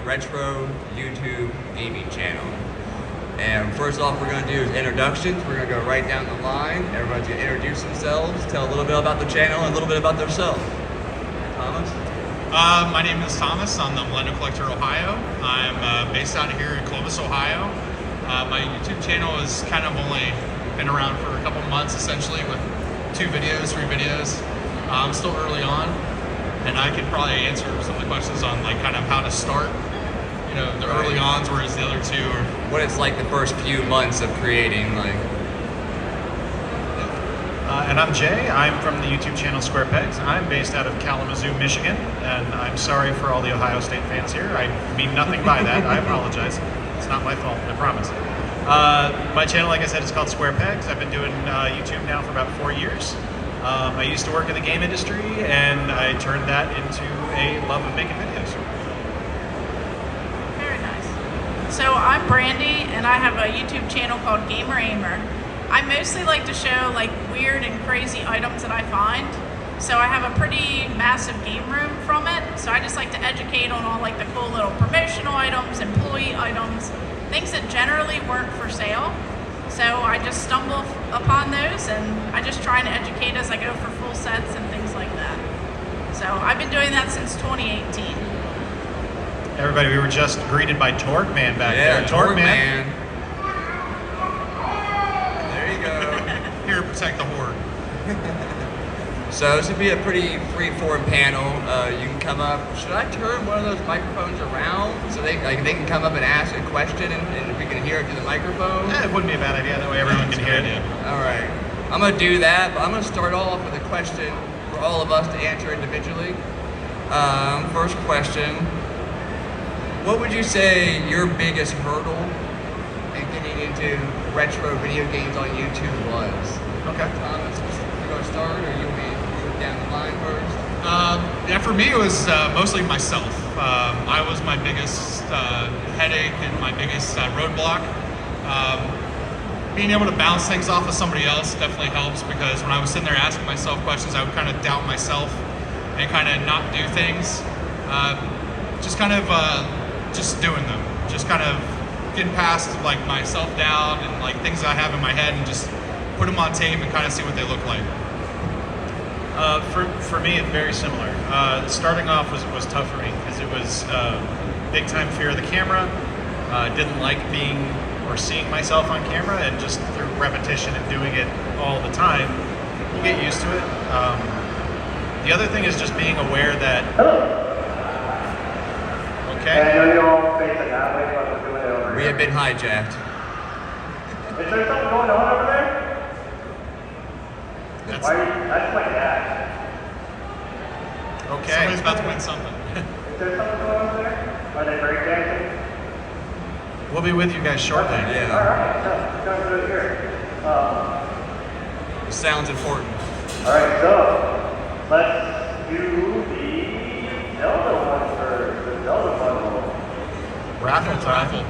retro YouTube gaming channel. And first off, we're going to do is introductions. We're going to go right down the line. Everybody's going to introduce themselves, tell a little bit about the channel, and a little bit about themselves. Thomas? My name is Thomas. I'm the Millennial Collector, Ohio. I'm based out here in Columbus, Ohio. My YouTube channel has kind of only been around for a couple months, essentially, with 3 videos. I'm still early on, and I could probably answer some of the questions on like kind of how to start. You know, the early ons, whereas the other 2 are what it's like the first few months of creating, like. And I'm Jay. I'm from the YouTube channel Square Pegs. I'm based out of Kalamazoo, Michigan, and I'm sorry for all the Ohio State fans here. I mean nothing by that. I apologize. It's not my fault, I promise. My channel, like I said, is called Square Pegs. I've been doing YouTube now for about 4 years. I used to work in the game industry, and I turned that into a love of making videos. Very nice. So I'm Brandy, and I have a YouTube channel called Ahmer. I mostly like to show like weird and crazy items that I find. So I have a pretty massive game room from it. So I just like to educate on all like the cool little promotional items, employee items, things that generally weren't for sale. So I just stumble upon those, and I just try and educate as I go for full sets and things like that. So I've been doing that since 2018. Everybody, we were just greeted by Torg Man back there. Yeah, Torg Man. here to protect the horde. So this would be a pretty free-form panel. You can come up. Should I turn one of those microphones around so they can come up and ask a question and we can hear it through the microphone? It wouldn't be a bad idea. That way everyone can hear it. All right. I'm going to do that, but I'm going to start off with a question for all of us to answer individually. First question. What would you say your biggest hurdle in getting into retro video games on YouTube was? Okay. Thomas, you going to start, or you want me to move down the line first? Yeah, for me it was mostly myself. I was my biggest headache and my biggest roadblock. Being able to bounce things off of somebody else definitely helps, because when I was sitting there asking myself questions, I would kind of doubt myself and kind of not do things. Just doing them. Just kind of getting past like my self-doubt and like things I have in my head, and just put them on tape and kind of see what they look like. For me, it's very similar. Starting off was tough for me because it was big time fear of the camera. Didn't like being or seeing myself on camera, and just through repetition and doing it all the time, you get used to it. The other thing is just being aware that. Okay. We have been hijacked. Is there something going on over there? That's That's my dad. Okay. Somebody's about to win something. Is there something going on over there? Are they breakdancing? We'll be with you guys shortly. Yeah. Alright, so come through here. The sound's important. Alright, so let's do the Zelda one first. The Zelda bundle. Raffle time. Raffle.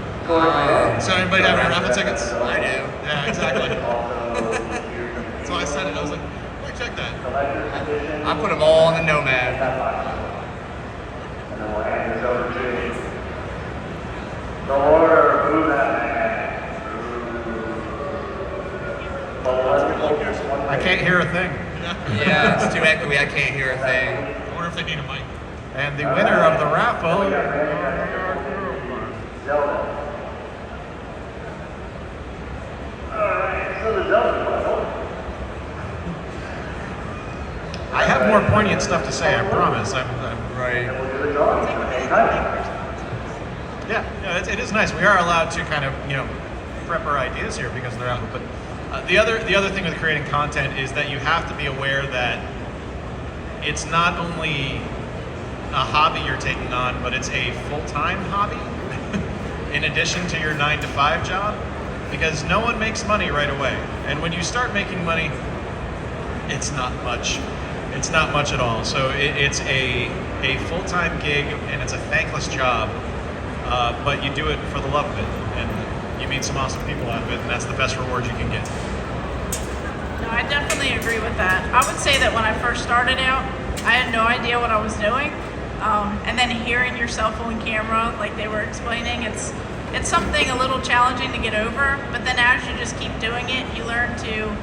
So anybody have any raffle tickets? I do. Yeah, exactly. Also, So I said it. I was like, wait, check that. collector's edition. I put them all on the Nomad. And then we'll hand this over to the order. Who that man? I can't hear a thing. Yeah, it's too echoey. I can't hear a thing. I wonder if they need a mic. And the winner of the raffle. Zelda. Alright, so the Zelda bundle. I have more poignant stuff to say, I promise. Right. We'll do the drawing at the same time. Yeah, it is nice. We are allowed to kind of, prep our ideas here because they're out. But the other thing with creating content is that you have to be aware that it's not only a hobby you're taking on, but it's a full-time hobby in addition to your 9-to-5 job, because no one makes money right away. And when you start making money, it's not much. It's not much at all. So it's a full-time gig, and it's a thankless job, but you do it for the love of it, and you meet some awesome people out of it, and that's the best reward you can get. No, I definitely agree with that. I would say that when I first started out, I had no idea what I was doing. And then hearing yourself on camera, like they were explaining, it's something a little challenging to get over, but then as you just keep doing it, you learn to,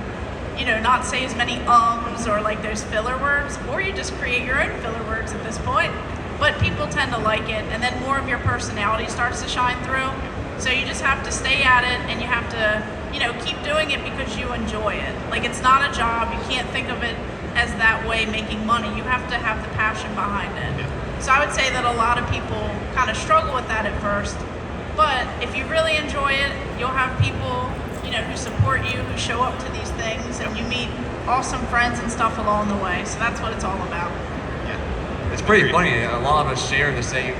not say as many ums or like those filler words, or you just create your own filler words at this point. But people tend to like it, and then more of your personality starts to shine through. So you just have to stay at it, and you have to, keep doing it because you enjoy it. Like, it's not a job. You can't think of it as that way, making money. You have to have the passion behind it. Yeah. So I would say that a lot of people kind of struggle with that at first. But if you really enjoy it, you'll have people, who support you, who show up to these things, and you meet awesome friends and stuff along the way. So that's what it's all about. It's pretty funny. A lot of us share the same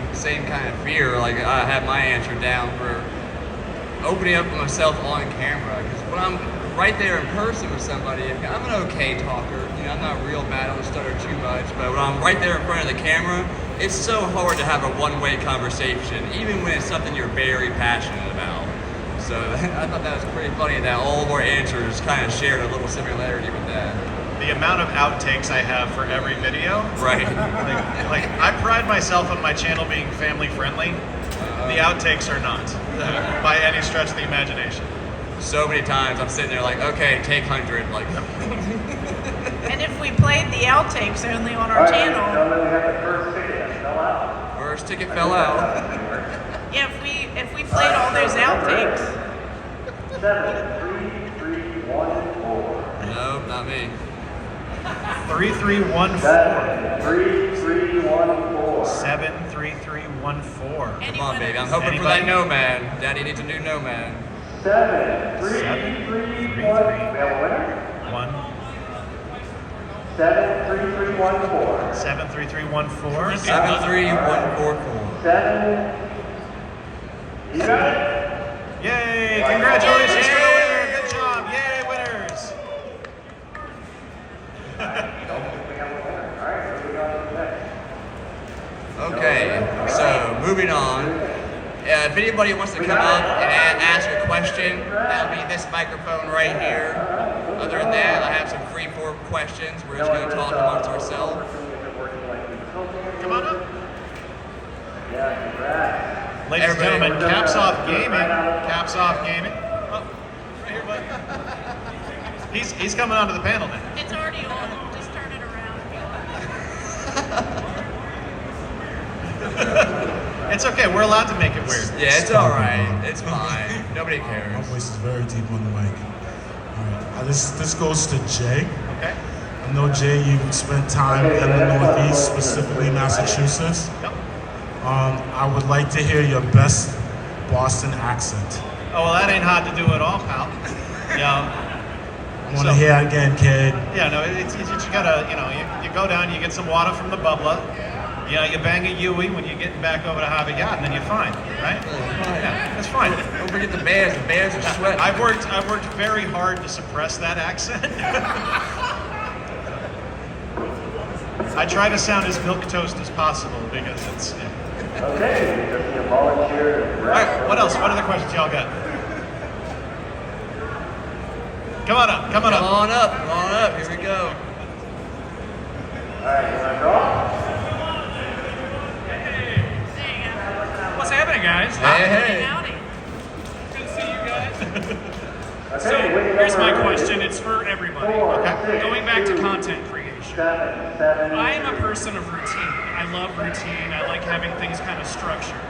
kind of fear. Like, I have my answer down for opening up myself on camera, because when I'm right there in person with somebody, I'm an okay talker. I'm not real bad. I don't stutter too much. But when I'm right there in front of the camera, it's so hard to have a one-way conversation, even when it's something you're very passionate about. So I thought that was pretty funny that all of our answers kind of shared a little similarity with that. The amount of outtakes I have for every video. Right. Like I pride myself on my channel being family friendly. The outtakes are not, by any stretch of the imagination. So many times I'm sitting there like, okay, take 100. Like. And if we played the outtakes only on our All right, channel, gentlemen, we have the first ticket that fell out. First ticket fell out. yeah, if we played all those outtakes, 73314. No, not me. 3314. 73314. 73314. Come on, baby. I'm hoping for that nomad. Daddy needs a new nomad. 73314. We have a winner. 73314. 73314. 73144. 7. You got it? Yay! Congratulations for the winner. Good job. Yay, winners. We have a winner. All right, moving on to the next. Okay, so moving on. If anybody wants to come up and ask a question, that'll be this microphone right here. Other than that, I have some free-form questions. We're just going to talk amongst ourselves. Come on up. Yeah, congrats. Ladies and Everybody- gentlemen, Caps Off Gaming. Caps Off Gaming. Oh, right here, bud. He's coming onto the panel now. it's already on. Just turn it around. It's okay. We're allowed to make it weird. Yeah, it's all right. It's fine. Nobody My cares. voice is very deep on the mic. All right. This goes to Jay. Okay. I know, Jay, you've spent time in the Northeast, specifically Massachusetts. Yep. I would like to hear your best Boston accent. Oh, well, that ain't hard to do at all, pal. Yeah. I want to hear it again, kid. Yeah, no, it's you gotta, you go down, you get some water from the bubbler. You bang a Yui when you're getting back over to Harvard Yard, and then you're fine, right? Yeah, that's fine. Don't forget the bears. The bears are sweating. I've worked very hard to suppress that accent. I try to sound as milquetoast as possible because it's. Yeah. Okay, just be a volunteer. All right, what else? What other questions y'all got? Come on up. Come on up. Here we go. All right, you want to draw? What's happening, guys? Hey. Howdy. Good to see you guys. Okay, So, wait, here's my number question. It's for everybody. 4, Okay. 6, Going back to 2, content creation. 7. I am a person of routine. I love routine. I like having things kind of structured.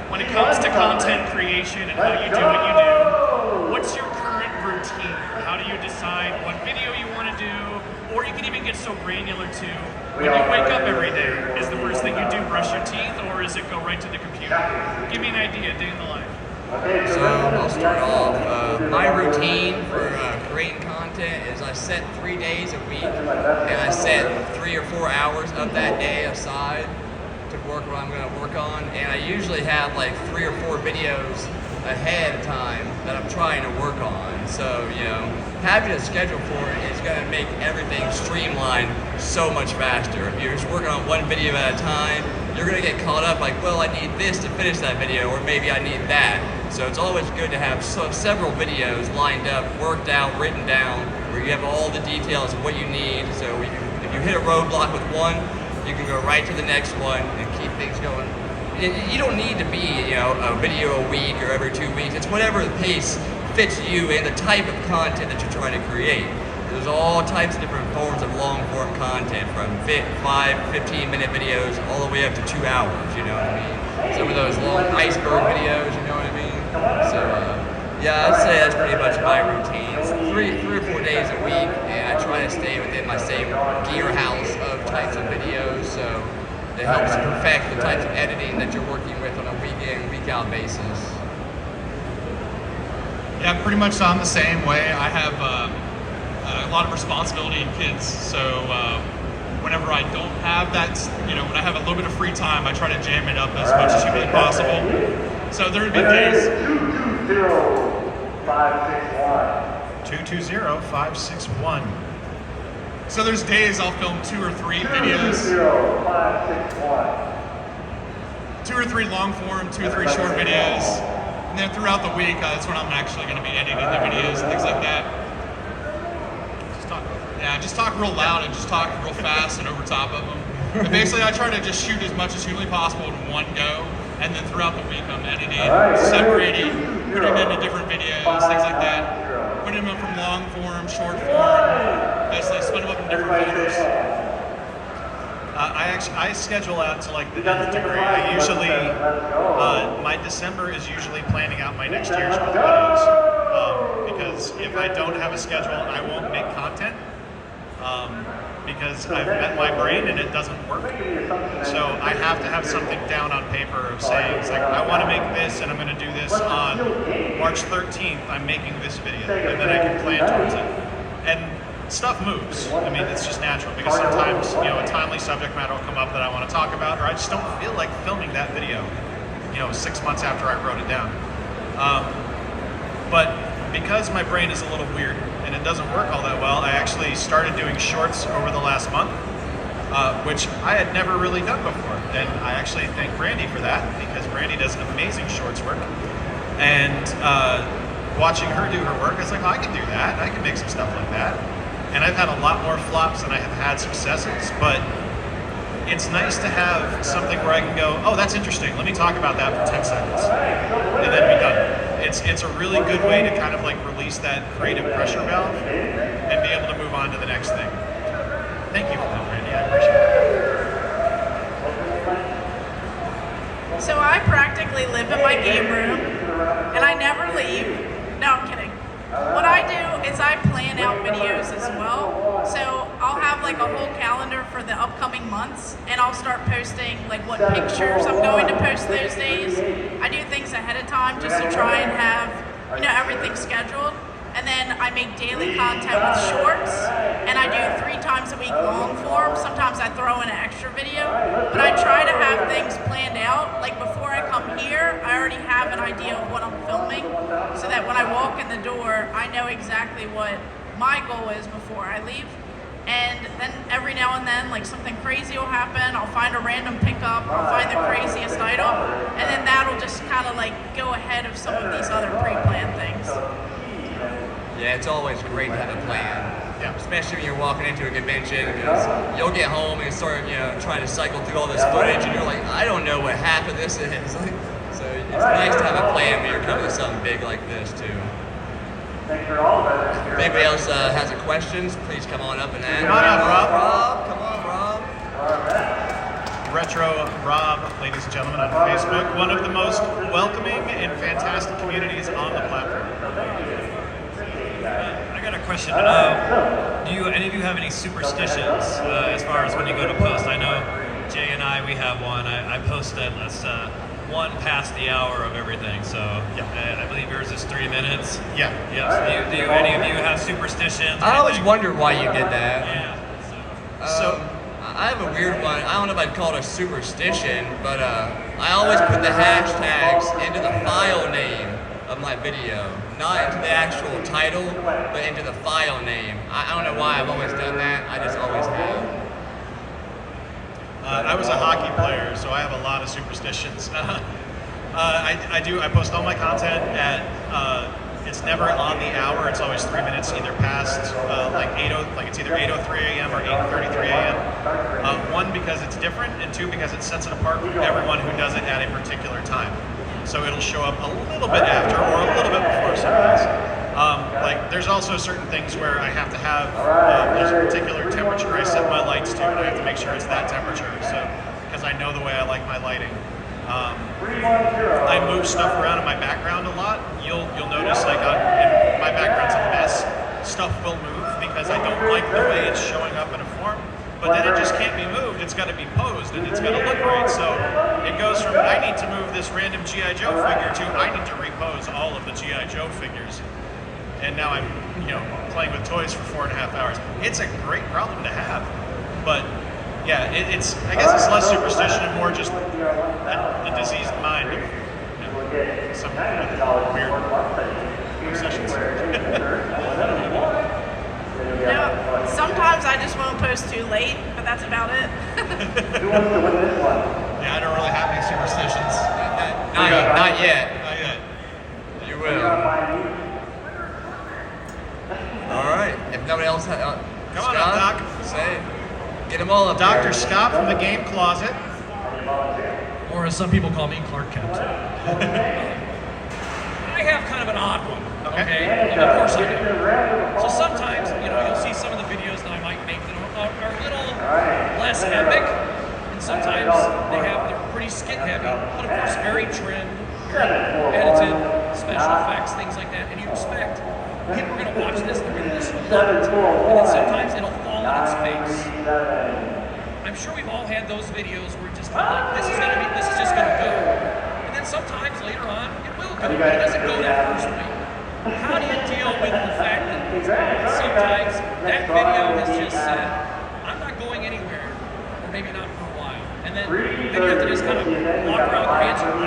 When it comes to content creation and how you do what you do, what's your current routine? How do you decide what video you want to do? Or you can even get so granular too. When you wake up every day, is the first thing you do brush your teeth, or is it go right to the computer? Give me an idea, day in the life. So I'll start off. My routine for creating content is I set 3 days a week, and I set 3 or 4 hours of that day aside to work what I'm going to work on. And I usually have like 3 or 4 videos ahead of time that I'm trying to work on. So, having a schedule for it is going to make everything streamlined so much faster. If you're just working on one video at a time, you're going to get caught up like, well, I need this to finish that video, or maybe I need that. So it's always good to have several videos lined up, worked out, written down, where you have all the details of what you need. So if you hit a roadblock with one, you can go right to the next one and things going. You don't need to be, a video a week or every 2 weeks. It's whatever the pace fits you and the type of content that you're trying to create. There's all types of different forms of long form content, from 15-minute videos all the way up to 2 hours, you know what I mean? Some of those long iceberg videos, you know what I mean? So, yeah, I'd say that's pretty much my routine. It's 3 or 4 days a week, and I try to stay within my same gear house of types of videos, so it helps perfect the types of editing that you're working with on a week in, week out basis. Yeah, pretty much I'm the same way. I have a lot of responsibility in kids, so whenever I don't have that, when I have a little bit of free time, I try to jam it up as much as humanly possible. So there would be days. 220-561. So there's days I'll film 2 or 3 videos. 2 or 3 long form, 2 or 3 short videos. And then throughout the week, that's when I'm actually going to be editing the videos and things like that. Just talk real loud and just talk real fast and over top of them. But basically, I try to just shoot as much as humanly possible in one go, and then throughout the week, I'm editing, separating, putting them into different videos, things like that. Putting them from long form, short form, basically split them up in different folders. I schedule out to like the nth degree. I usually, my December is usually planning out my next year's videos. Because if I don't have a schedule, I won't make content. Because I've met my brain and it doesn't work. So I have to have something down on paper of saying, it's like, I want to make this and I'm going to do this on March 13th, I'm making this video. And then I can plan towards it. And stuff moves. I mean, it's just natural because sometimes, a timely subject matter will come up that I want to talk about, or I just don't feel like filming that video, 6 months after I wrote it down. But because my brain is a little weird and it doesn't work all that well, I actually started doing shorts over the last month, which I had never really done before. And I actually thank Brandy for that, because Brandy does amazing shorts work. And watching her do her work, I was like, oh, I can do that. I can make some stuff like that. And I've had a lot more flops than I have had successes, but it's nice to have something where I can go, oh, that's interesting. Let me talk about that for 10 seconds, and then be done. It's a really good way to kind of like release that creative pressure valve and be able to move on to the next thing. Thank you for that, Randy. I appreciate it. So I practically live in my game room, and I never leave. No, I'm kidding. What I do is I plan out videos as well. So I'll have like a whole calendar for the upcoming months, and I'll start posting like what pictures I'm going to post those days. I do things ahead of time just to try and have, everything scheduled. And then I make daily content with shorts, and I do 3 times a week long form. Sometimes I throw in an extra video, but I try to have things planned out. Like before I come here, I already have an idea of what I'm filming, so that when I walk in the door, I know exactly what my goal is before I leave. And then every now and then, like something crazy will happen. I'll find a random pickup, I'll find the craziest item, and then that'll just kind of like go ahead of some of these other pre-planned things. Yeah, it's always great to have a plan. Yeah. Especially when you're walking into a convention, because you'll get home and start, trying to cycle through all this footage, and you're like, I don't know what half of this is. So it's nice to have a plan when you're coming to something big like this too. If anybody else has a questions, please come on up and ask. Come on up, Rob. Come on, Rob. Retro Rob, ladies and gentlemen, on Facebook. One of the most welcoming and fantastic communities on the platform. I got a question. Do any of you have any superstitions as far as when you go to post? I know Jay and we have one. I post at 1 past the hour of everything. So I believe yours is 3 minutes. Yeah. Yeah. So do any of you have superstitions? I always wondered why you did that. Yeah. So I have a weird one. I don't know if I'd call it a superstition, but I always put the hashtags into the file name of my video, not into the actual title, but into the file name. I don't know why I've always done that. I just always have. I was a hockey player, so I have a lot of superstitions. I post all my content at it's never on the hour. It's always 3 minutes either past like it's either 8:03 a.m. or 8:33 a.m. One, because it's different, and two, because it sets it apart from everyone who does it at a particular time. So it'll show up a little bit after or a little bit before sunrise. Like there's also certain things where I have to have there's a particular temperature I set my lights to, and I have to make sure it's that temperature. So because I know the way I like my lighting. I move stuff around in my background a lot. You'll notice like my background's a mess. Stuff will move because I don't like the way it's showing up in a form. But then it just can't be moved. It's got to be posed and it's got to look right. So it goes from I need to move this random G.I. Joe figure to I need to repose all of the G.I. Joe figures. And now I'm playing with toys for 4.5 hours. It's a great problem to have, but. Yeah, I guess it's less superstition and more just a diseased mind of some weird obsessions. Sometimes I just won't post too late, but that's about it. Yeah, I don't really have any superstitions. Not yet. Not yet. You will. All right. If nobody else has, Come on up, Doc. Say it. Get them all up Dr. there. Scott from the Game Closet. Or as some people call me, Clark Kent. I have kind of an odd one, okay? And of course I do. So sometimes, you'll see some of the videos that I might make that are a little less epic, and sometimes they're pretty skit heavy, but of course very trimmed, very edited, special effects, things like that, and you expect people are going to watch this, they're going to just love it, and then sometimes it'll fall on its face. I'm sure we've all had those videos where it's just kind of like, this is just going to go. And then sometimes later on, it will go, but it doesn't go that first week. How do you deal with the fact that sometimes that video has just said, I'm not going anywhere, or maybe not for a while, and then you have to just kind of walk around your answer and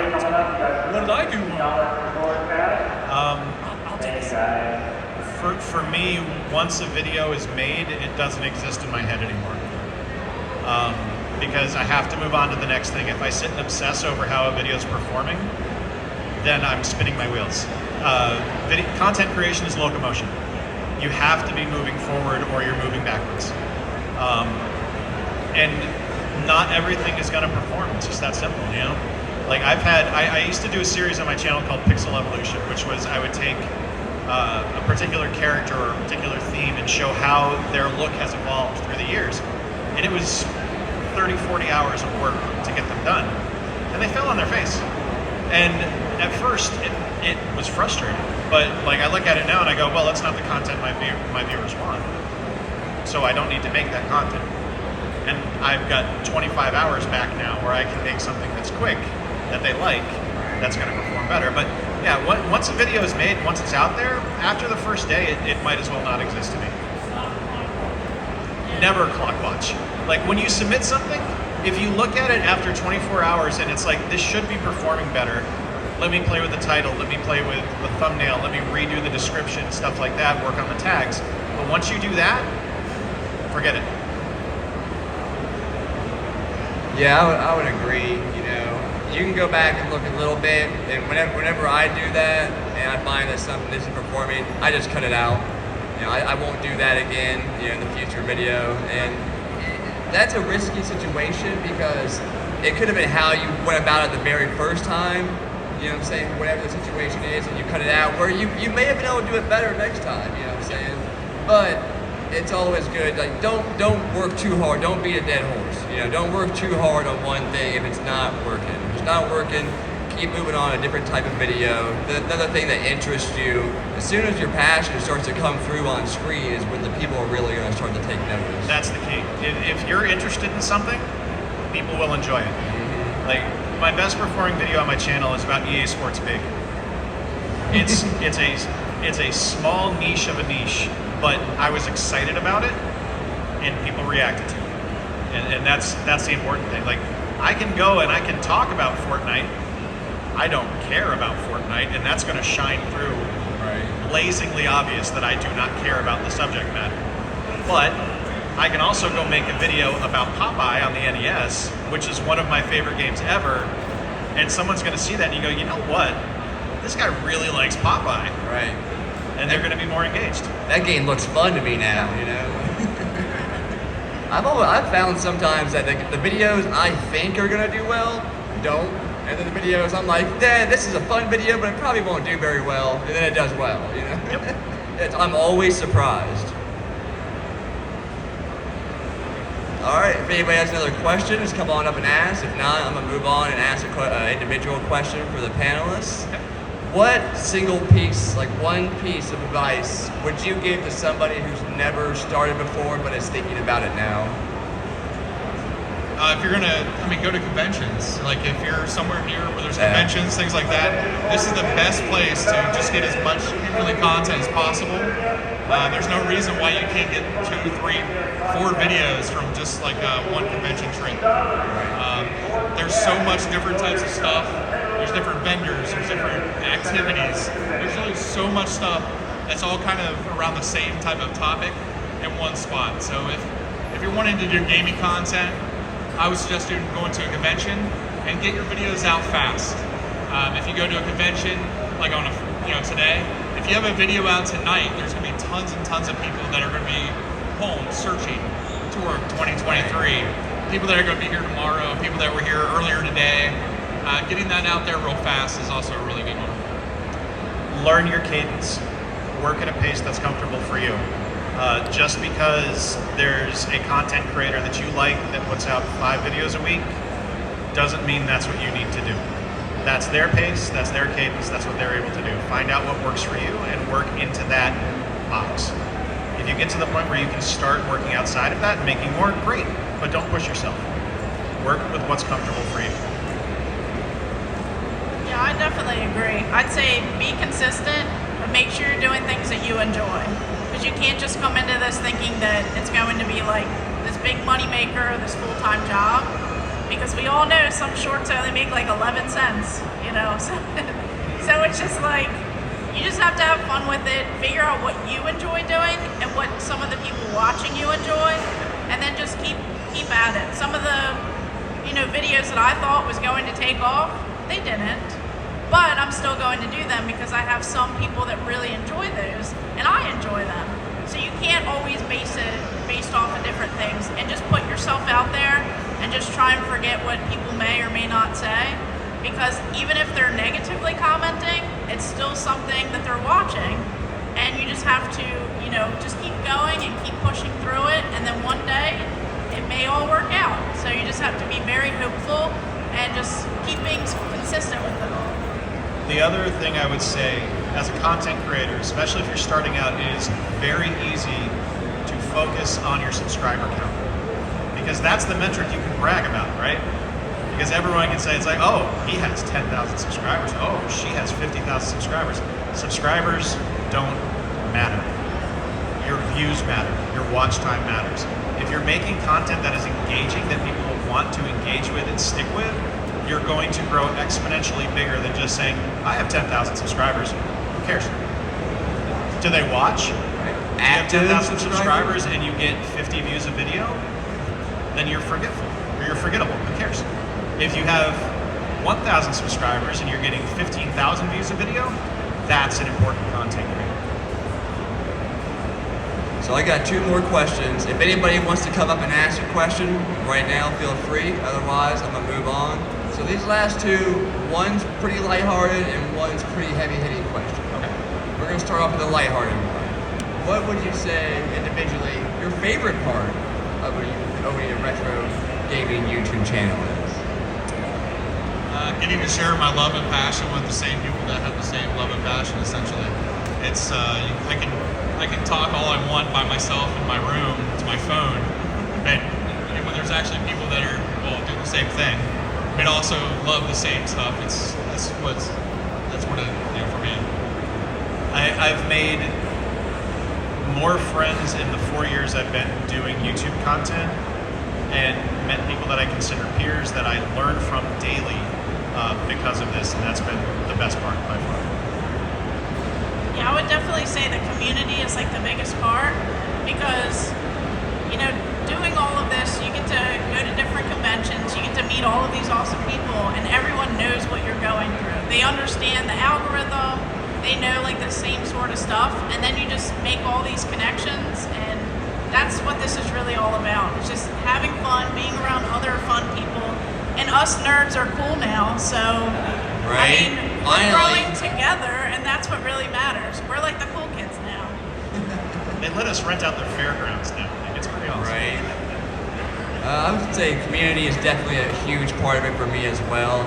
what did I do wrong? I'll take a second. For me, once a video is made, it doesn't exist in my head anymore. Because I have to move on to the next thing. If I sit and obsess over how a video is performing, then I'm spinning my wheels. Content creation is locomotion. You have to be moving forward or you're moving backwards. And not everything is going to perform. It's just that simple, Like I used to do a series on my channel called Pixel Evolution, which was I would take a particular character or a particular theme and show how their look has evolved through the years. And it was 30, 40 hours of work to get them done. And they fell on their face. And at first, it was frustrating. But like I look at it now and I go, well, that's not the content my viewers want. So I don't need to make that content. And I've got 25 hours back now where I can make something that's quick, that they like, that's going to perform better. But yeah, once a video is made, once it's out there, after the first day, it might as well not exist to me. Never clock watch. Like when you submit something, if you look at it after 24 hours and it's like, this should be performing better, let me play with the title, let me play with the thumbnail, let me redo the description, stuff like that, work on the tags. But once you do that, forget it. Yeah, I would agree. You can go back and look a little bit, and whenever I do that, and I find that something isn't performing, I just cut it out. I won't do that again, in the future video. And that's a risky situation because it could have been how you went about it the very first time. You know what I'm saying? Whatever the situation is, and you cut it out, where you may have been able to do it better next time. You know what I'm saying? But it's always good. Like don't work too hard. Don't beat a dead horse. Don't work too hard on one thing if it's not working. If it's not working, keep moving on to a different type of video. Another thing that interests you, as soon as your passion starts to come through on screen is when the people are really going to start to take notice. That's the key. If you're interested in something, people will enjoy it. Mm-hmm. Like my best performing video on my channel is about EA Sports Big. It's a small niche of a niche, but I was excited about it, and people reacted to it. And that's the important thing. Like, I can go and I can talk about Fortnite. I don't care about Fortnite, and that's going to shine through. Right. Blazingly obvious that I do not care about the subject matter. But I can also go make a video about Popeye on the NES, which is one of my favorite games ever, and someone's going to see that and you go, you know what? this guy really likes Popeye, Right. and they're going to be more engaged. That game looks fun to me now, you know? I've found sometimes that the videos I think are gonna do well, don't. And then the videos I'm like, this is a fun video, but it probably won't do very well. And then it does well, you know? Yep. I'm always surprised. All right, if anybody has another question, just come on up and ask. If not, I'm gonna move on and ask an individual question for the panelists. What single piece, like one piece of advice, would you give to somebody who's never started before but is thinking about it now? If you're gonna, go to conventions. Like if you're somewhere near where there's conventions, things like that, this is the best place to just get as much really content as possible. There's no reason why you can't get 2, 3, 4 videos from just like one convention trip. There's so much different types of stuff. There's different vendors, there's different activities. There's really so much stuff that's all kind of around the same type of topic in one spot. So if you're wanting to do gaming content, I would suggest going to a convention and get your videos out fast. If you go to a convention, like on today, if you have a video out tonight, there's gonna be tons and tons of people that are gonna be home searching Torg 2023. People that are gonna be here tomorrow, people that were here earlier today. Getting that out there real fast is also a really good one. Learn your cadence. Work at a pace that's comfortable for you. Just because there's a content creator that you like that puts out 5 videos a week doesn't mean that's what you need to do. That's their pace, that's their cadence, that's what they're able to do. Find out what works for you and work into that box. If you get to the point where you can start working outside of that and making more, great, but don't push yourself. Work with what's comfortable for you. Yeah, I definitely agree. I'd say be consistent, but make sure you're doing things that you enjoy. Because you can't just come into this thinking that it's going to be like this big money maker, this full-time job. Because we all know some shorts only make like 11 cents, you know? So it's just like, you just have to have fun with it, figure out what you enjoy doing and what some of the people watching you enjoy, and then just keep at it. Some of the, videos that I thought was going to take off, they didn't. But I'm still going to do them because I have some people that really enjoy those, and I enjoy them. So you can't always base it based off of different things, and just put yourself out there and just try and forget what people may or may not say. Because even if they're negatively commenting, it's still something that they're watching, and you just have to, just keep going and keep pushing through it, and then one day it may all work out. So you just have to be very hopeful and just keep being consistent with it all. The other thing I would say, as a content creator, especially if you're starting out, it is very easy to focus on your subscriber count. Because that's the metric you can brag about, right? Because everyone can say, it's like, oh, he has 10,000 subscribers. Oh, she has 50,000 subscribers. Subscribers don't matter. Your views matter. Your watch time matters. If you're making content that is engaging, that people will want to engage with and stick with, you're going to grow exponentially bigger than just saying, I have 10,000 subscribers. Who cares? Do they watch? If you have 10,000 subscribers and you get 50 views a video, then you're forgetful, or you're forgettable. Who cares? If you have 1,000 subscribers and you're getting 15,000 views a video, that's an important content creator. So I got 2 more questions. If anybody wants to come up and ask a question right now, feel free. Otherwise, I'm gonna move on. So these last 2, one's pretty lighthearted and one's pretty heavy-hitting question. Okay. We're gonna start off with the lighthearted one. What would you say individually your favorite part of your retro gaming YouTube channel is? Getting to share my love and passion with the same people that have the same love and passion. Essentially, it's I can talk all I want by myself in my room to my phone, but when there's actually people that are do the same thing, but also love the same stuff. That's what it for me. I've made more friends in the 4 years I've been doing YouTube content, and met people that I consider peers that I learn from daily because of this, and that's been the best part by far. Yeah, I would definitely say the community is like the biggest part, because doing all of this, you get to go to different conventions, you get to meet all of these awesome people, and everyone knows what you're going through. They understand understand the algorithm. They know like the same sort of stuff, and then you just make all these connections, and that's what this is really all about. It's just having fun, being around other fun people, and us nerds are cool now, so Right? I mean, we're Finally. growing together, and that's what really matters. We're like the cool kids now. They let us rent out their fairgrounds now. It's pretty awesome. Right. I would say community is definitely a huge part of it for me as well.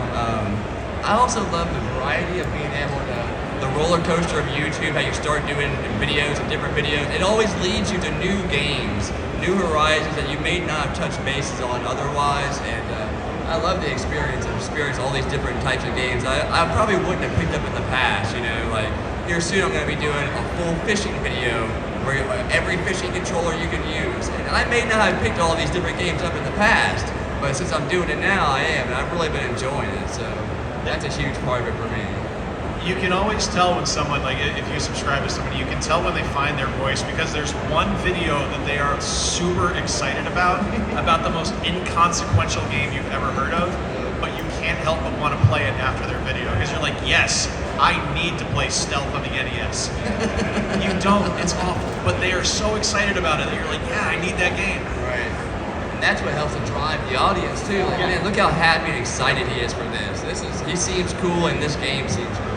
I also love the variety of being able to, the roller coaster of YouTube, how you start doing videos and different videos. It always leads you to new games, new horizons that you may not have touched bases on otherwise. And I love the experience all these different types of games I probably wouldn't have picked up in the past. You know, like here soon I'm going to be doing a full fishing video where every fishing controller you can use. And I may not have picked all these different games up in the past, but since I'm doing it now, I am, and I've really been enjoying it. So that's a huge part of it for me. You can always tell when someone, like if you subscribe to somebody, you can tell when they find their voice because there's one video that they are super excited about the most inconsequential game you've ever heard of, but you can't help but want to play it after their video because you're like, yes, I need to play Stealth on the NES. You don't, it's awful, but they are so excited about it that you're like, yeah, I need that game. Right. And that's what helps to drive the audience too. Like, man, look how happy and excited he is for this. He seems cool and this game seems cool.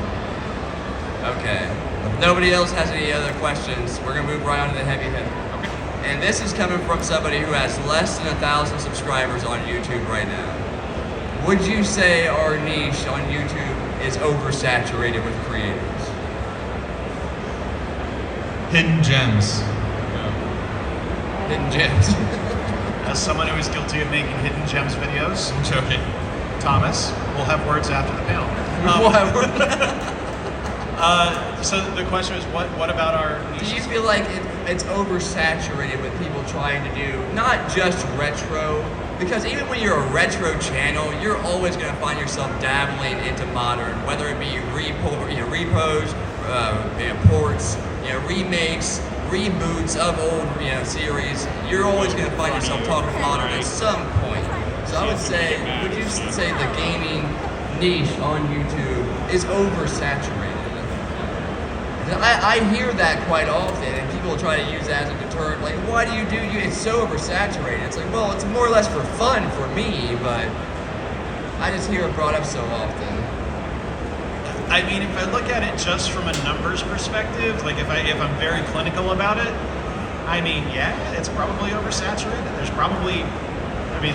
Okay. If nobody else has any other questions, we're gonna move right on to the heavy hitter. Okay. And this is coming from somebody who has less than 1,000 subscribers on YouTube right now. Would you say our niche on YouTube is oversaturated with creators? Hidden gems. Hidden gems. As someone who is guilty of making Hidden Gems videos, I'm joking. Thomas, we'll have words after the panel. We'll have words. So the question is, what about our Do niche? you feel like it's oversaturated with people trying to do not just retro? Because even when you're a retro channel, you're always going to find yourself dabbling into modern, whether it be repos, ports, remakes, reboots of old series. You're always going to find yourself talking modern at some point. So I would say, would you say the gaming niche on YouTube is oversaturated? I hear that quite often, and people try to use that as a deterrent. Like, why do you it's so oversaturated? It's like, well, it's more or less for fun for me, but I just hear it brought up so often. I mean, if I look at it just from a numbers perspective, like if I'm very clinical about it, I mean, yeah, it's probably oversaturated.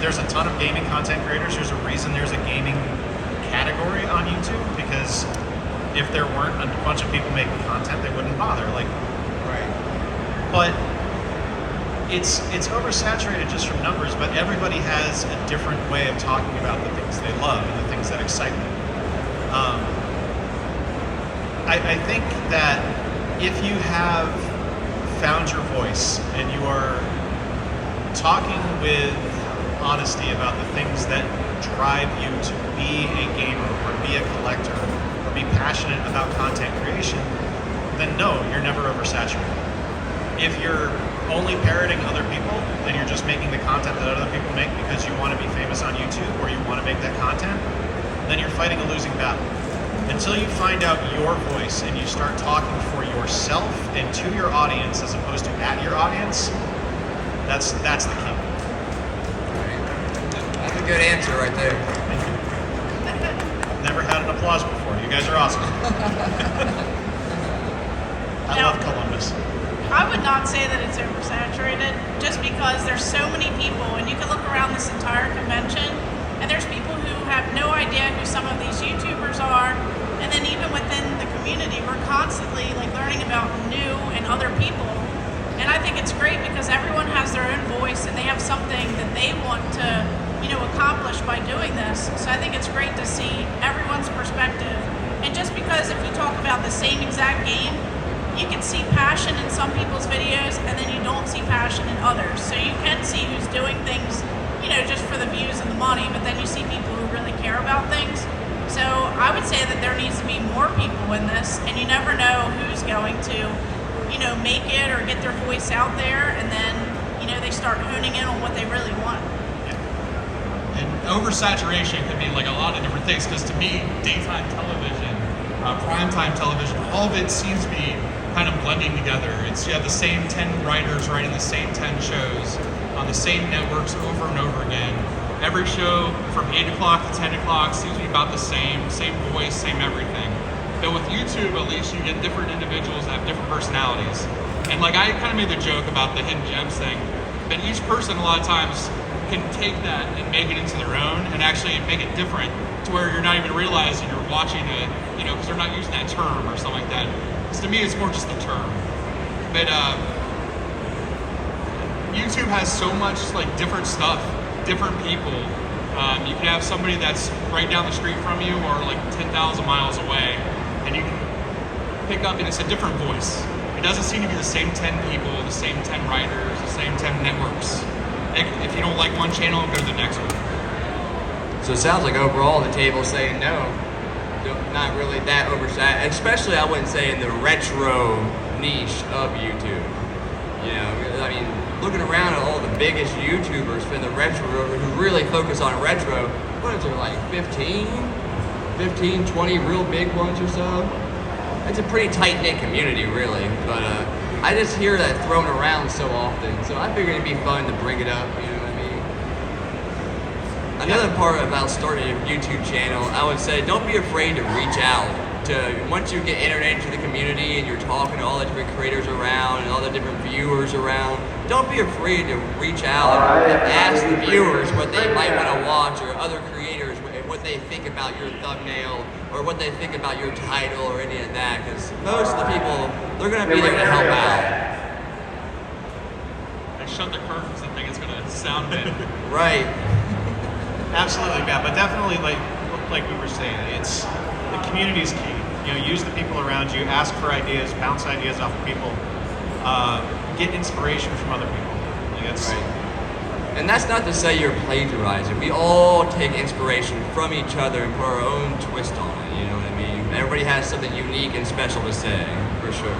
There's a ton of gaming content creators. There's a reason there's a gaming category on YouTube, because if there weren't a bunch of people making content, they wouldn't bother. Right. But it's oversaturated just from numbers, but everybody has a different way of talking about the things they love and the things that excite them. I think that if you have found your voice and you are talking with honesty about the things that drive you to be a gamer or be a collector, be passionate about content creation, then no, you're never oversaturated. If you're only parroting other people and you're just making the content that other people make because you want to be famous on YouTube or you want to make that content, then you're fighting a losing battle. Until you find out your voice and you start talking for yourself and to your audience as opposed to at your audience, that's the key. That's a good answer right there. Never had an applause before. You guys are awesome. I love Columbus. I would not say that it's oversaturated, just because there's so many people, and you can look around this entire convention, and there's people who have no idea who some of these YouTubers are, and then even within the community, we're constantly learning about new and other people, and I think it's great because everyone has their own voice, and they have something that they want to accomplish by doing this. So I think it's great to see everyone's perspective. And just because if you talk about the same exact game, you can see passion in some people's videos and then you don't see passion in others. So you can see who's doing things, just for the views and the money, but then you see people who really care about things. So I would say that there needs to be more people in this, and you never know who's going to, make it or get their voice out there, and then, they start honing in on what they really want. And oversaturation could mean a lot of different things, because to me, daytime television primetime television, all of it seems to be kind of blending together. You have the same 10 writers writing the same 10 shows on the same networks over and over again. Every show from 8 o'clock to 10 o'clock seems to be about the same voice, same everything. But with YouTube, at least you get different individuals that have different personalities. And like I kind of made the joke about the hidden gems thing, but each person a lot of times can take that and make it into their own and actually make it different to where you're not even realizing you're watching it, you know, because they're not using that term or something like that. Because to me, it's more just the term. But YouTube has so much like different stuff, different people. You can have somebody that's right down the street from you or like 10,000 miles away, and you can pick up and it's a different voice. It doesn't seem to be the same 10 people, the same 10 writers, the same 10 networks. If you don't like one channel, go to the next one. So it sounds like overall the table's saying no, not really that oversat, especially I wouldn't say in the retro niche of YouTube. You know, I mean, looking around at all the biggest YouTubers for the retro, who really focus on retro, what is there, like 15, 20 real big ones or so? It's a pretty tight-knit community, really, but I just hear that thrown around so often, so I figured it'd be fun to bring it up, you know what I mean? Another part about starting a YouTube channel, I would say don't be afraid to reach out. Once you get entered into the community and you're talking to all the different creators around and all the different viewers around, don't be afraid to reach out and ask the viewers what they might want to watch, or other creators what they think about your thumbnail or what they think about your title or any of that, because most of the people, they're going to be there to help out. I shut the curtains and think it's going to sound good. Right. Absolutely, yeah, but definitely like we were saying, it's the community is key. You know, use the people around you, ask for ideas, bounce ideas off of people, get inspiration from other people. Like it's, right. And that's not to say you're plagiarizing. We all take inspiration from each other and put our own twist on it, you know what I mean? Everybody has something unique and special to say, for sure.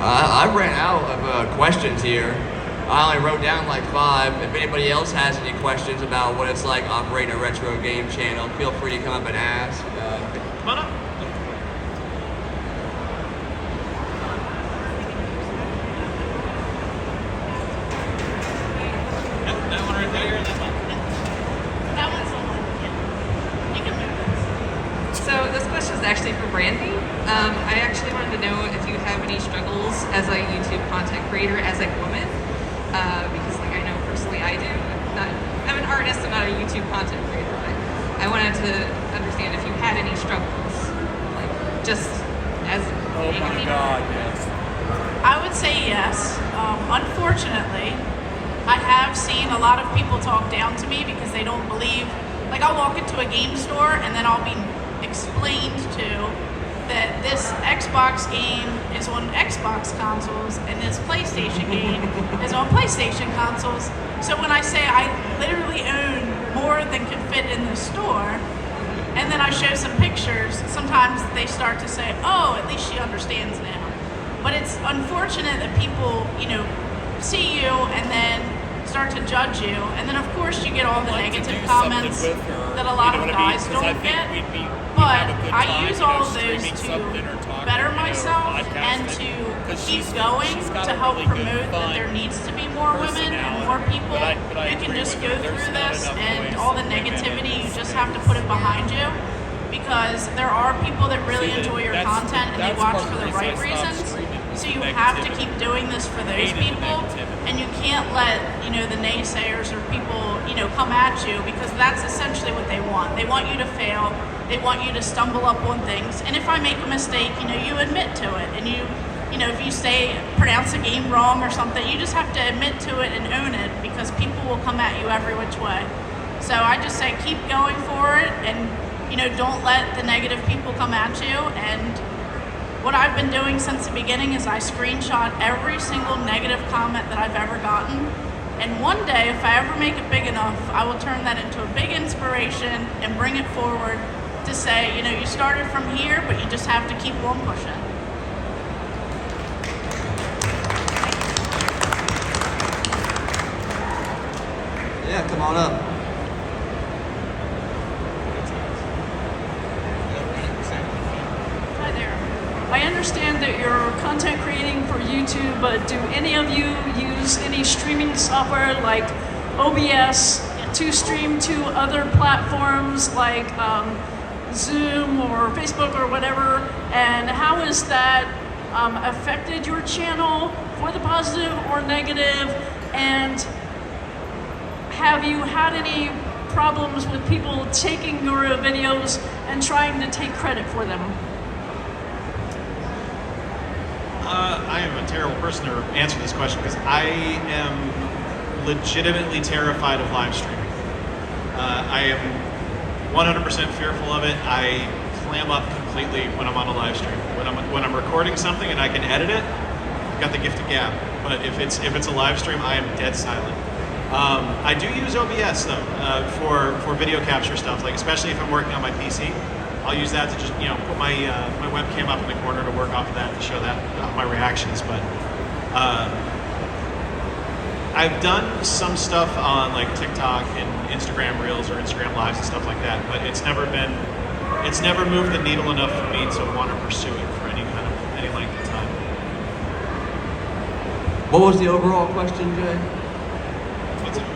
I ran out of questions here. I only wrote down like 5. If anybody else has any questions about what it's like operating a retro game channel, feel free to come up and ask. Come on up. That one right there, that one. That one's the one. Yeah. You can move this. So this question is actually for Brandy. I actually wanted to know if you have any struggles as a YouTube content creator as a woman, because like I know personally I do. I'm an artist, I'm not a YouTube content creator, but I wanted to understand if you had any struggles, like just as. Oh my God, yes. I would say yes. Unfortunately, I have seen a lot of people talk down to me because they don't believe, like I'll walk into a game store and then I'll be explained to that this Xbox game is on Xbox consoles and this PlayStation game is on PlayStation consoles. So when I say I literally own more than can fit in the store, and then I show some pictures, sometimes they start to say, oh, at least she understands now. But it's unfortunate that people, you know, see you and then start to judge you, and then of course you get all the negative comments that a lot of guys don't get. But I use all of those to better myself and to keep going to help promote that there needs to be more women and more people who can just go through this, and all the negativity, you just have to put it behind you, because there are people that really enjoy your content and they watch for the right reasons. So you have to keep doing this for those people, and you can't let, you know, the naysayers or people, you know, come at you, because that's essentially what they want. They want you to fail. They want you to stumble up on things. And if I make a mistake, you know, you admit to it. And you know, if you pronounce a game wrong or something, you just have to admit to it and own it, because people will come at you every which way. So I just say keep going for it, and, you know, don't let the negative people come at you. And what I've been doing since the beginning is I screenshot every single negative comment that I've ever gotten. And one day, if I ever make it big enough, I will turn that into a big inspiration and bring it forward to say, you know, you started from here, but you just have to keep on pushing. Yeah, come on up. I understand that you're content creating for YouTube, but do any of you use any streaming software like OBS to stream to other platforms like Zoom or Facebook or whatever? And how has that affected your channel for the positive or negative? And have you had any problems with people taking your videos and trying to take credit for them? I am a terrible person to answer this question because I am legitimately terrified of live streaming. I am 100% fearful of it. I clam up completely when I'm on a live stream. When I'm recording something and I can edit it, I've got the gift of gab. But if it's a live stream, I am dead silent. I do use OBS though for video capture stuff, like especially if I'm working on my PC. I'll use that to just put my my webcam up in the corner to work off of that to show that my reactions. But I've done some stuff on like TikTok and Instagram Reels or Instagram Lives and stuff like that, but it's never moved the needle enough for me to want to pursue it for any length of time. What was the overall question, Jay?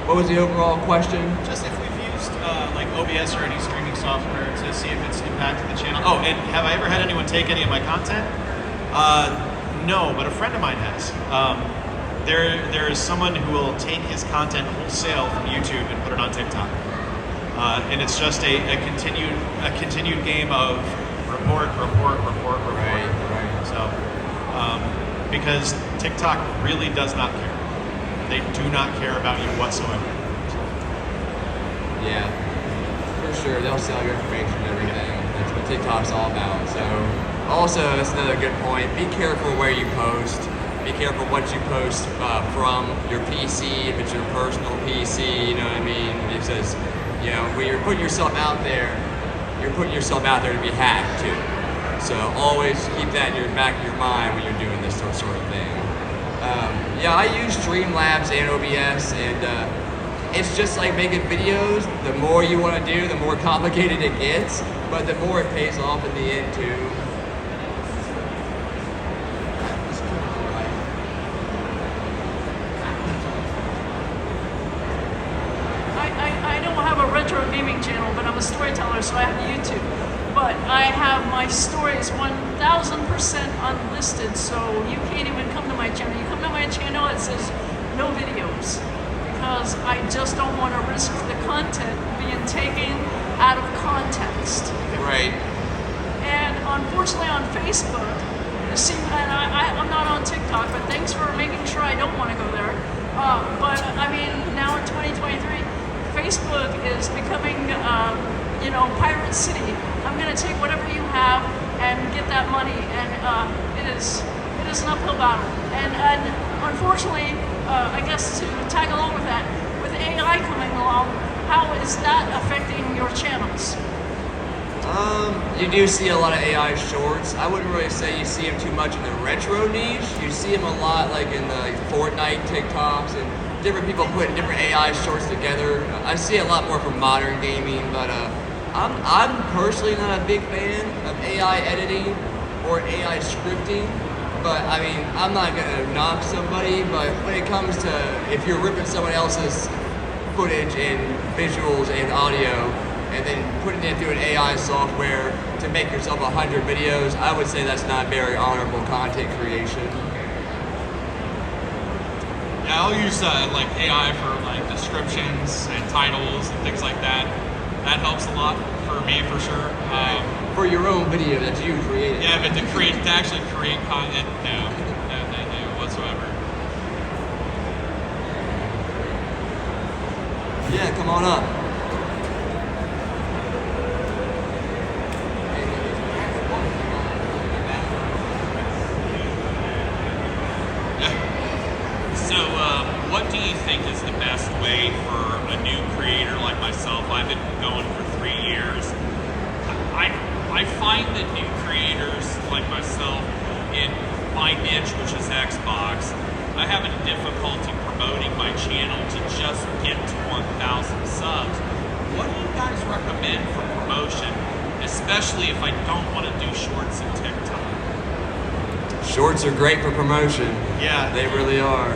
What was the overall question? Just if we've used like OBS or any streaming software to see if it's impacted the channel. Oh, and have I ever had anyone take any of my content? No, but a friend of mine has. There is someone who will take his content wholesale from YouTube and put it on TikTok, and it's just a continued game of report. Right. So, because TikTok really does not care. They do not care about you whatsoever. Yeah, for sure. They'll sell your information and everything. That's what TikTok's all about. So, also, that's another good point. Be careful where you post. Be careful what you post from your PC, if it's your personal PC, you know what I mean? Because, when you're putting yourself out there, you're putting yourself out there to be hacked too. So always keep that in your back of your mind when you're doing this sort of thing. Yeah, I use Streamlabs and OBS, and it's just like making videos. The more you want to do, the more complicated it gets, but the more it pays off in the end too. I don't have a retro gaming channel, but I'm a storyteller, so I have YouTube. But I have my stories 1,000% unlisted, so you can't even come to my channel. You come to my channel, it says no videos, because I just don't want to risk the content being taken out of context. Right. And unfortunately on Facebook, see, and I'm not on TikTok, but thanks for making sure I don't want to go there. But I mean, now in 2023, Facebook is becoming, Pirate City. I'm going to take whatever you have and get that money, and it is an uphill battle. And unfortunately, I guess to tag along with that, with AI coming along, how is that affecting your channels? You do see a lot of AI shorts. I wouldn't really say you see them too much in the retro niche. You see them a lot like in the Fortnite TikToks and different people putting different AI shorts together. I see a lot more from modern gaming, but I'm personally not a big fan of AI editing or AI scripting. But I mean, I'm not gonna knock somebody, but when it comes to if you're ripping someone else's footage and visuals and audio and then putting it through an AI software to make yourself 100 videos, I would say that's not very honorable content creation. Yeah, I'll use like AI for like descriptions and titles and things like that. That helps a lot for me for sure. For your own video that you created. Yeah, but to actually create content, no whatsoever. Yeah, come on up. So, what do you think is the best way for a new creator like myself? I've been going for 3 years. I find that new creators like myself in my niche, which is Xbox, I have a difficulty promoting my channel to just get to 1,000 subs. What do you guys recommend for promotion, especially if I don't want to do shorts and TikTok? Shorts are great for promotion. Yeah. They really are.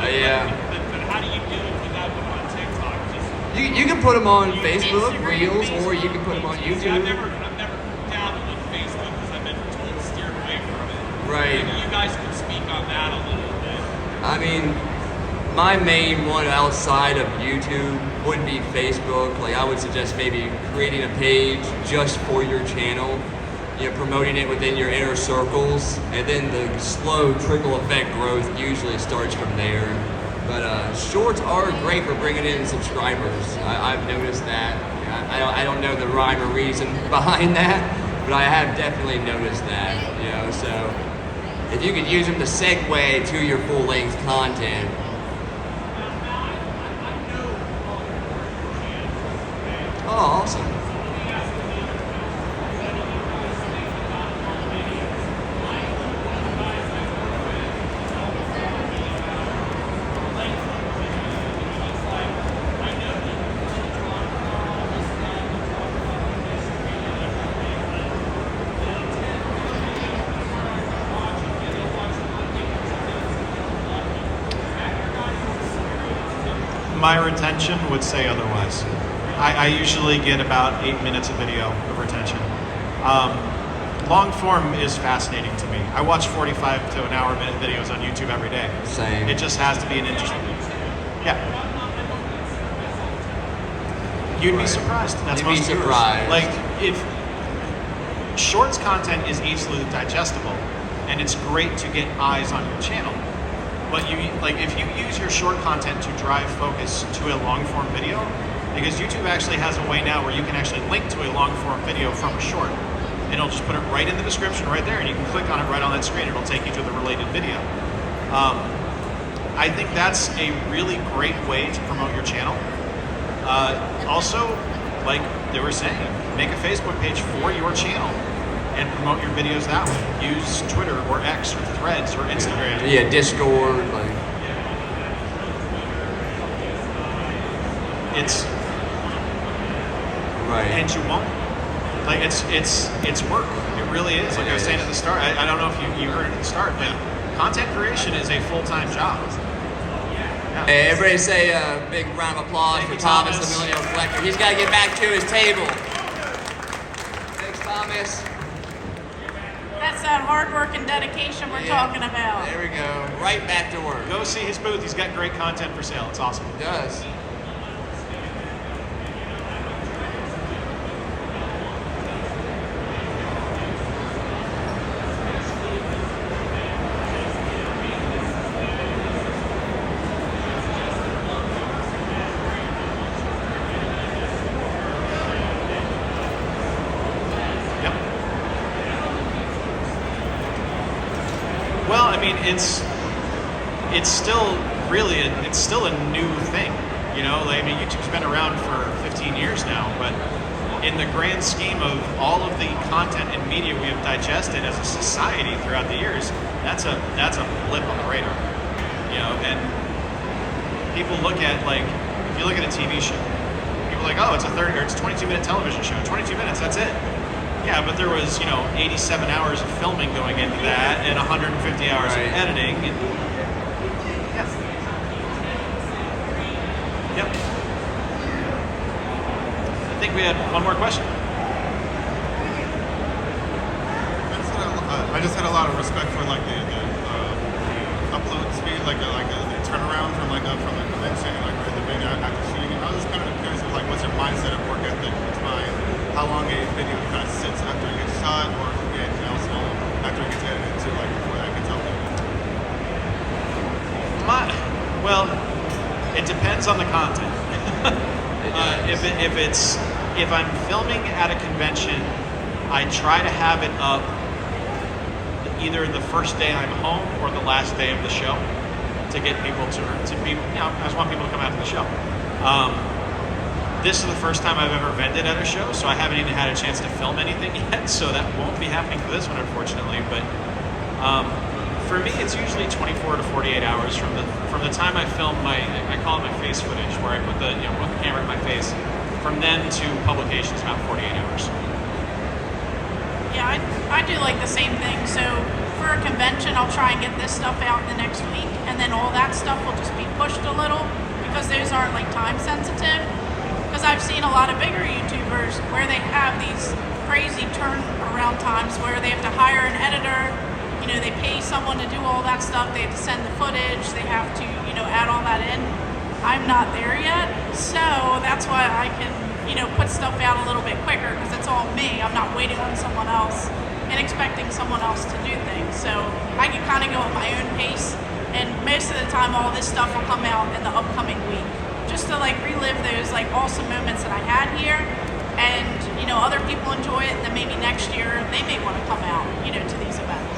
Yeah. But how do you do it without them on TikTok? Just You can put them on Facebook, Reels, or you can put them on See, YouTube. I've never dabbled with Facebook because I've been told steered away from it. Right. Maybe you guys can speak on that a little bit. I mean, my main one outside of YouTube would be Facebook. Like, I would suggest maybe creating a page just for your channel, you know, promoting it within your inner circles, and then the slow trickle effect growth usually starts from there. But shorts are great for bringing in subscribers. I've noticed that. I don't know the rhyme or reason behind that, but I have definitely noticed that. You know, so if you could use them to segue to your full-length content. Oh, awesome. My retention would say otherwise. I usually get about 8 minutes of video of retention. Long form is fascinating to me. I watch 45 to an hour minute videos on YouTube every day. Same. It just has to be an interesting. Yeah. You'd be surprised. That's You'd be most viewers. surprised. Like, if shorts content is easily digestible, and it's great to get eyes on your channel. But if you use your short content to drive focus to a long form video, because YouTube actually has a way now where you can actually link to a long form video from a short. And it'll just put it right in the description right there, and you can click on it right on that screen. It'll take you to the related video. I think that's a really great way to promote your channel. Also, like they were saying, make a Facebook page for your channel and promote your videos that way. Use Twitter or X or Threads or Instagram. Yeah, Discord, like. It's Right. and you won't. Like it's work. It really is. Like I was saying at the start, I don't know if you heard it at the start, but content creation is a full-time job. Yeah. Hey, everybody say a big round of applause for Thomas, the Millennial Collector. He's got to get back to his table. Thanks, Thomas. That's that hard work and dedication we're talking about. There we go. Right back to work. Go see his booth. He's got great content for sale. It's awesome. He does. Well, I mean, it's still really it's still a new thing, you know. Like, I mean, YouTube's been around for 15 years now, but in the grand scheme of all of the content and media we have digested as a society throughout the years, that's a blip on the radar, you know. And people look at, like, if you look at a TV show, people are like, oh, it's a 22-minute television show, 22 minutes, that's it. Yeah, but there was, 87 hours of filming going into that and 150 hours of editing. And, yeah. Yep. I think we had one more question. I just had a lot of respect for like the upload speed, like the turnaround from the convention, like the video after shooting it. I was just kind of curious of like what's your mindset of work ethic, time, how long a video kind of sits after it gets shot, or after it gets edited to like before that gets uploaded. Well, it depends on the content. If I'm filming at a convention, I try to have it up either the first day I'm home or the last day of the show to get people to be, I just want people to come out to the show. This is the first time I've ever vended at a show, so I haven't even had a chance to film anything yet, so that won't be happening for this one, unfortunately. But for me, it's usually 24 to 48 hours from the time I film I call it my face footage, where I put the camera in my face. From then to publication is about 48 hours. Yeah, I do like the same thing. So for a convention, I'll try and get this stuff out in the next week, and then all that stuff will just be pushed a little because those aren't like time sensitive. Because I've seen a lot of bigger YouTubers where they have these crazy turnaround times where they have to hire an editor, you know, they pay someone to do all that stuff, they have to send the footage, they have to, you know, add all that in. I'm not there yet, so that's why I can, you know, put stuff out a little bit quicker because it's all me. I'm not waiting on someone else and expecting someone else to do things. So I can kind of go at my own pace, and most of the time all this stuff will come out in the upcoming week, just to like relive those like awesome moments that I had here. And you know, other people enjoy it, and then maybe next year they may want to come out, you know, to these events.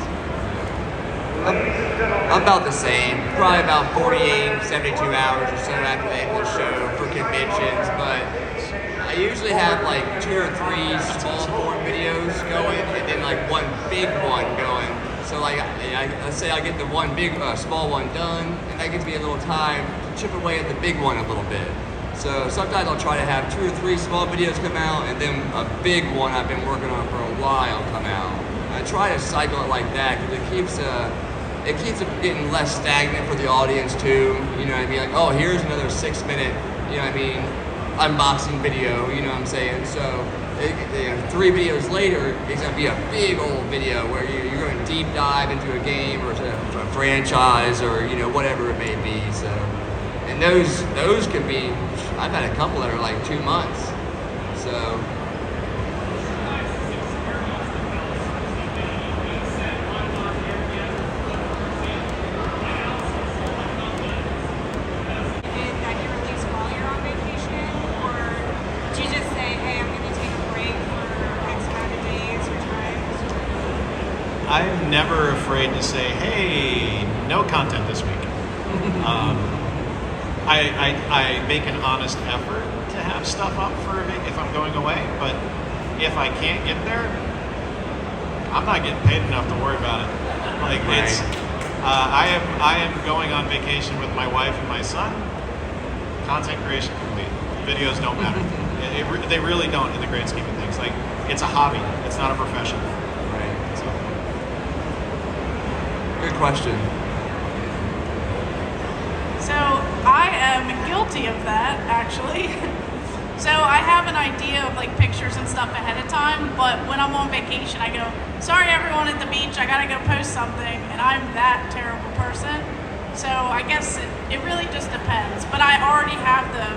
I'm about the same, probably about 48, 72 hours or so after the end of the show for conventions, but I usually have like 2 or 3 small form videos going, and then like one big one going. So like, let's say I get the one big, small one done, and that gives me a little time to chip away at the big one a little bit. So sometimes I'll try to have 2 or 3 small videos come out, and then a big one I've been working on for a while come out. I try to cycle it like that because it keeps it getting less stagnant for the audience too. You know what I mean? Like, oh, here's another 6-minute, you know what I mean, unboxing video. You know what I'm saying? So 3 videos later, it's gonna be a big old video where you're going to deep dive into a game or a franchise or you know whatever it may be. So, and those can be. I've had a couple that are like 2 months. So. I'm never afraid to say, hey, no content this week. I make an honest effort to have stuff up for if I'm going away, but if I can't get there, I'm not getting paid enough to worry about it. Like right. It's, I am going on vacation with my wife and my son. Content creation complete. Videos don't matter. They really don't in the grand scheme of things. Like it's a hobby. It's not a profession. Right. So. Good question. So I am guilty of that, actually. So I have an idea of like pictures and stuff ahead of time, but when I'm on vacation, I go, sorry everyone at the beach, I gotta go post something, and I'm that terrible person. So I guess it really just depends. But I already have the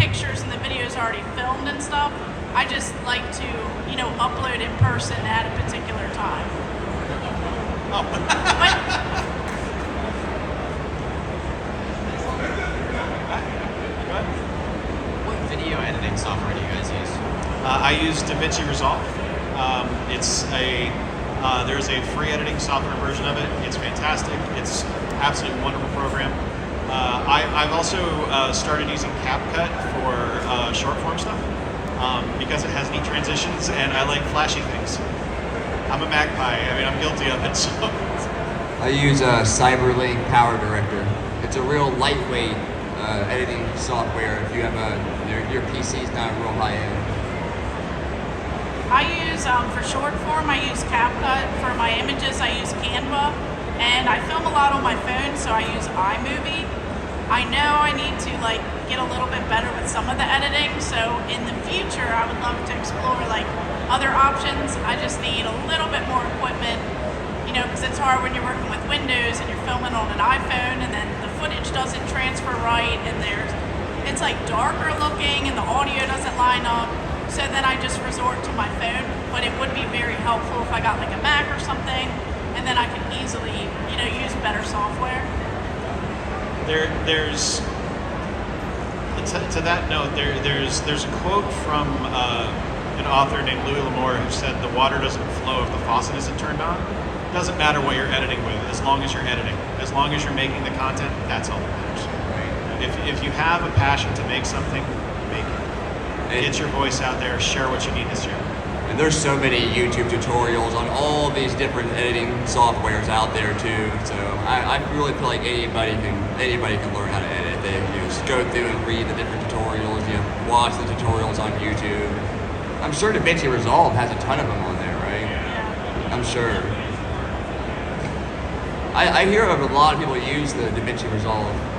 pictures and the videos already filmed and stuff. I just like to, you know, upload in person at a particular time. Oh. What video editing software do you guys use? I use DaVinci Resolve. There's a free editing software version of it. It's fantastic. It's absolutely wonderful program. I've also started using CapCut for short form stuff because it has neat transitions and I like flashy things. I'm a magpie. I mean, I'm guilty of it. So I use Cyberlink Power Director. It's a real lightweight editing software if you have your PC's not real high end. I use, for short form, I use CapCut. For my images, I use Canva. And I film a lot on my phone, so I use iMovie. I know I need to like get a little bit better with some of the editing, so in the future I would love to explore like other options. I just need a little bit more equipment, you know, because it's hard when you're working with Windows and you're filming on an iPhone and then the footage doesn't transfer right and it's like darker looking and the audio doesn't line up. So then I just resort to my phone, but it would be very helpful if I got like a Mac or something, and then I could easily, you know, use better software. There's to that note, there's a quote from an author named Louis L'Amour who said the water doesn't flow if the faucet isn't turned on. It doesn't matter what you're editing with, as long as you're editing. As long as you're making the content, that's all that matters. Right. If you have a passion to make something, make it. Get your voice out there, share what you need to share. And there's so many YouTube tutorials on all these different editing softwares out there too. So I really feel like anybody can learn how to edit. They just go through and read the different tutorials, you know, watch the tutorials on YouTube. I'm sure DaVinci Resolve has a ton of them on there, right? I'm sure. I hear of a lot of people use the DaVinci Resolve.